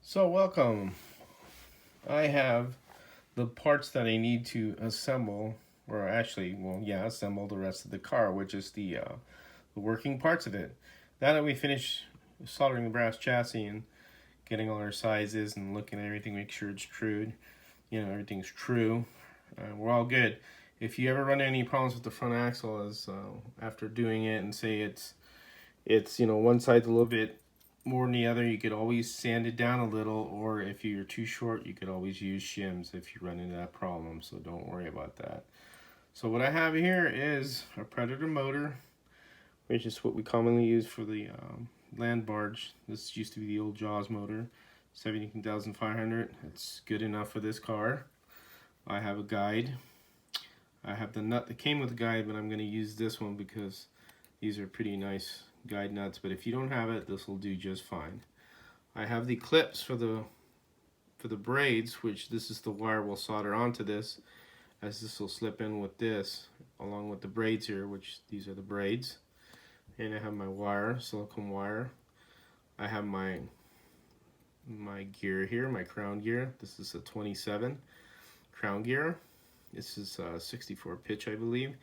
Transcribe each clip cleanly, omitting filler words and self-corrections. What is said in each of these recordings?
So welcome. I have the parts that I need to assemble, or actually, well, yeah, assemble the rest of the car, which is the working parts of it. Now that we finish soldering the brass chassis and getting all our sizes and looking at everything, make sure it's true, everything's true. We're all good. If you ever run into any problems with the front axle, as after doing it and say it's one side's a little bit more than the other, you could always sand it down a little, or if you're too short, you could always use shims if you run into that problem, so don't worry about that. So what I have here is a Predator motor, which is what we commonly use for the land barge. This used to be the old Jaws motor, 17,500. It's good enough for this car. I have a guide. I have the nut that came with the guide, but I'm going to use this one because these are pretty nice guide nuts, but if you don't have it, this will do just fine. I have the clips for the braids, which this is the wire we'll solder onto this, as this will slip in with this along with the braids here, which these are the braids. And I have my wire, silicone wire. I have my gear here, my crown gear. This is a 27 crown gear. This is 64 pitch, I believe,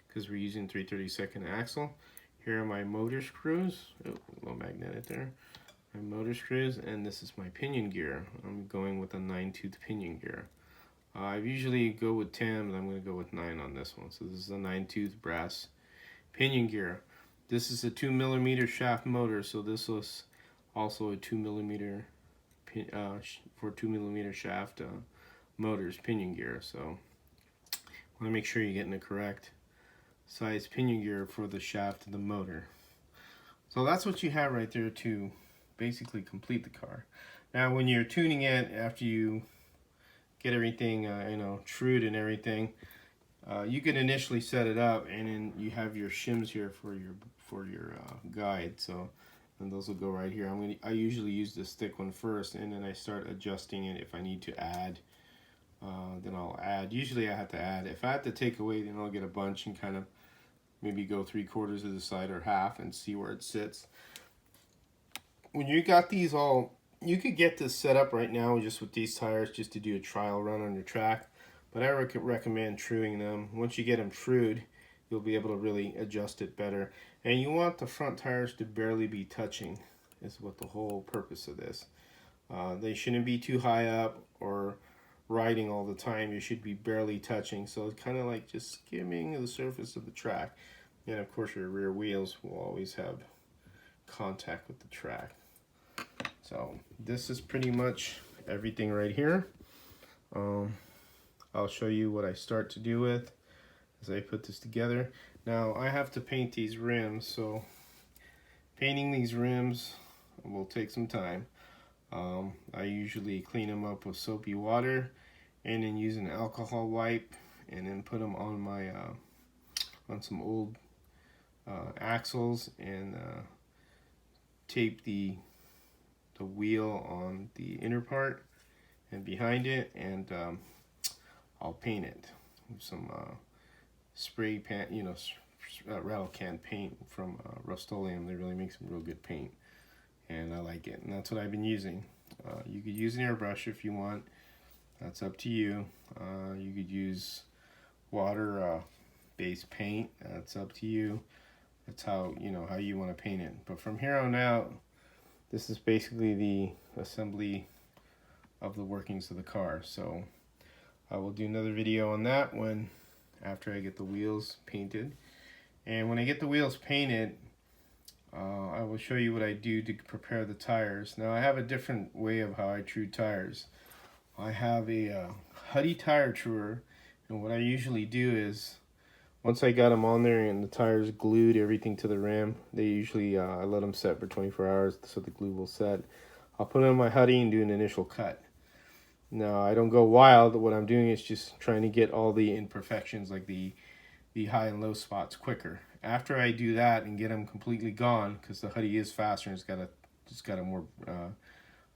because we're using 3/32 axle. Here are my motor screws. Oh, a little magnetic there. My motor screws, and this is my pinion gear. I'm going with a 9-tooth pinion gear. I usually go with 10, but I'm going to go with 9 on this one. So this is a 9-tooth brass pinion gear. This is a 2mm shaft motor, so this was also a 2mm for 2mm shaft motors pinion gear. So want to make sure you're getting the correct size pinion gear for the shaft of the motor. So that's what you have right there to basically complete the car. Now when you're tuning it, after you get everything trued and everything, you can initially set it up, and then you have your shims here for your guide. So and those will go right here. I usually use this thick one first, and then I start adjusting it. If I need to add, then I'll add. Usually I have to add. If I have to take away, then I'll get a bunch and kind of maybe go 3/4 of the side or half and see where it sits. When you got these all, you could get this set up right now just with these tires, just to do a trial run on your track. But I recommend truing them. Once you get them trued, you'll be able to really adjust it better. And you want the front tires to barely be touching, is what the whole purpose of this. They shouldn't be too high up or riding all the time. You should be barely touching, so it's kind of like just skimming the surface of the track. And of course your rear wheels will always have contact with the track. So this is pretty much everything right here. I'll show you what I start to do with as I put this together. Now I have to paint these rims, so painting these rims will take some time. I usually clean them up with soapy water and then use an alcohol wipe, and then put them on my on some old axles, and tape the wheel on the inner part and behind it, and I'll paint it with some spray paint, rattle can paint from Rust-Oleum. They really make some real good paint, and I like it, and that's what I've been using. You could use an airbrush if you want. That's up to you. You could use water based paint. That's up to you. That's how you want to paint it. But from here on out, this is basically the assembly of the workings of the car. So I will do another video on that one after I get the wheels painted. And when I get the wheels painted, I will show you what I do to prepare the tires. Now I have a different way of how I true tires. I have a Huddy tire truer, and what I usually do is, once I got them on there and the tires glued everything to the rim, they usually I let them set for 24 hours so the glue will set. I'll put it on my Huddy and do an initial cut. Now I don't go wild. What I'm doing is just trying to get all the imperfections, like the high and low spots, quicker. After I do that and get them completely gone, because the Huddy is faster and it's got a more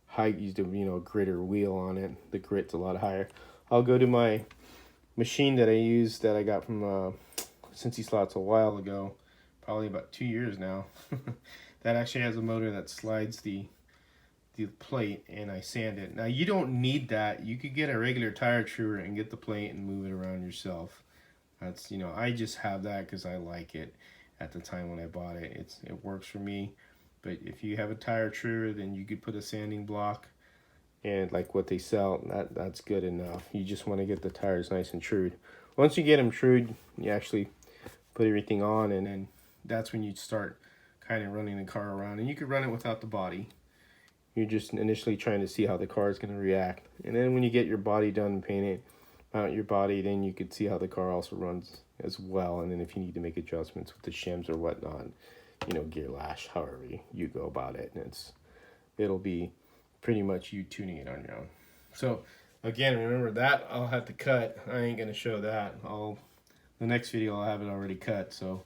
height, used a gritter wheel on it. The grit's a lot higher. I'll go to my machine that I use, that I got from Cincy Slots a while ago, probably about 2 years now. That actually has a motor that slides the the plate and I sand it. Now you don't need that. You could get a regular tire true and get the plate and move it around yourself. That's, you know, I just have that because I like it at the time when I bought it. It works for me. But if you have a tire truer, then you could put a sanding block and like what they sell, that's good enough. You just want to get the tires nice and trued. Once you get them trued, you actually put everything on, and then that's when you start kind of running the car around. And you could run it without the body. You're just initially trying to see how the car is going to react. And then when you get your body done and painted, mount your body, then you could see how the car also runs as well. And then if you need to make adjustments with the shims or whatnot, you know, gear lash, however you go about it. And it'll be pretty much you tuning it on your own. So again, remember that I'll have to cut. I ain't going to show that. The next video I'll have it already cut. So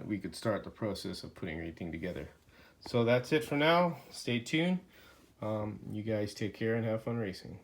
we could start the process of putting everything together. So that's it for now. Stay tuned. You guys take care and have fun racing.